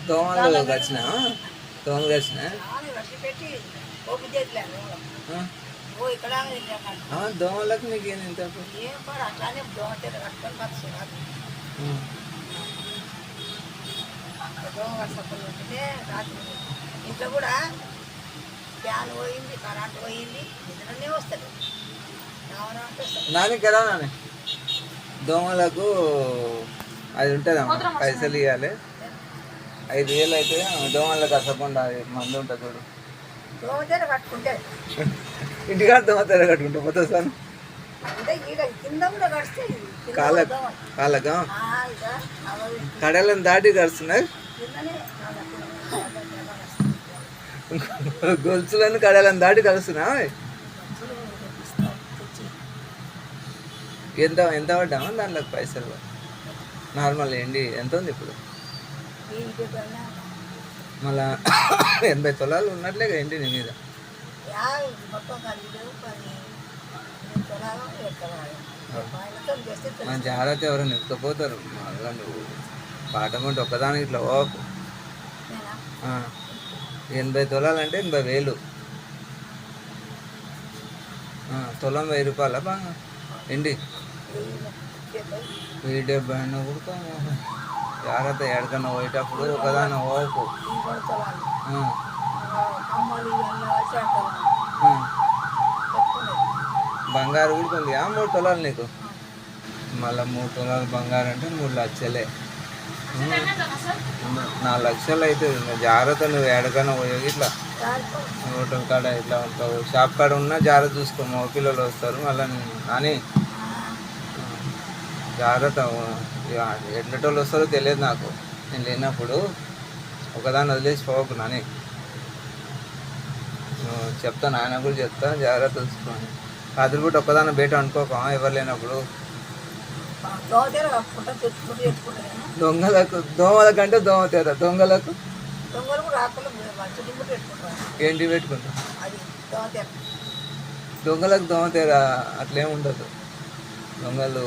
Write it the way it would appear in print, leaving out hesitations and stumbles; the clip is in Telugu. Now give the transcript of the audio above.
దోమలు గడిచిన దోమలు గడిచిన దోమలకు నీకు ఏం ఇంత ఇంట్లో కూడా ఫ్యాన్ పోయింది, కరెంట్ పోయింది, నిద్రనే వస్తుంది. నాని కదా నాని దోమలకు అది ఉంటుందమ్మా, పైసలు ఇవ్వాలి. 5,000 అయితే దోమలకు అసకుండా మందు ఉంటుంది చూడు. దోమతెర కట్టుకుంటే ఇంటికాడ దోమతెర కట్టుకుంటా పోతా సార్ కింద కూడా కడితే కాళ్ళగా కడలను దాటి కడుస్తున్నాయి. గొలుసులను కడలను దాటి కలుస్తున్నా. ఎంత ఎంత పడ్డామా దాంట్లో పైసలు? నార్మల్ ఏంటి ఎంత ఉంది ఇప్పుడు? మళ్ళా 80 తులాలు ఉన్నట్లే ఏంటి నీ మీద? మన జాగ్రత్త ఎవరైనా ఎత్తుకపోతారు. మళ్ళీ నువ్వు పాట కొంటే ఒక్కదానికి ఇట్లా ఓకు. 80 తులాలు అంటే 80,000. తులం 1000 రూపాయల బాగా ఏంటి 70 కూడా జాగ్రత్త. ఎడకన్నా పోయేటప్పుడు ఒకదాని ఓకు. బంగారు కూడా ఉంది 3 తులాలు నీకు. మళ్ళీ 3 తులాలు బంగారు అంటే 3 లక్షలే. 4 లక్షలు అవుతుంది. జాగ్రత్త నువ్వు ఎడకన్నా పోయేది ఇట్లా హోటల్ కాడ ఇట్లా ఉంటావు, షాప్ కాడ ఉన్నా జాగ్రత్త చూసుకో. మా పిల్లలు వస్తారు మళ్ళీ అని జాగ్రత్త. ఎట్లటోళ్ళు వస్తారో తెలియదు నాకు. నేను లేనప్పుడు ఒకదాన్ని వదిలేసి పోకు నాని. చెప్తాను, ఆయన కూడా చెప్తాను, జాగ్రత్త చూసుకోండి. రాత్రిపూట ఒక్కదాన్ని బయట అనుకోక ఎవరు లేనప్పుడు. దోమల కంటే దోమతేరా దొంగలకు ఏంటి పెట్టుకుంటా? దొంగలకు దోమతేరా అట్లేం ఉండదు. దొంగలు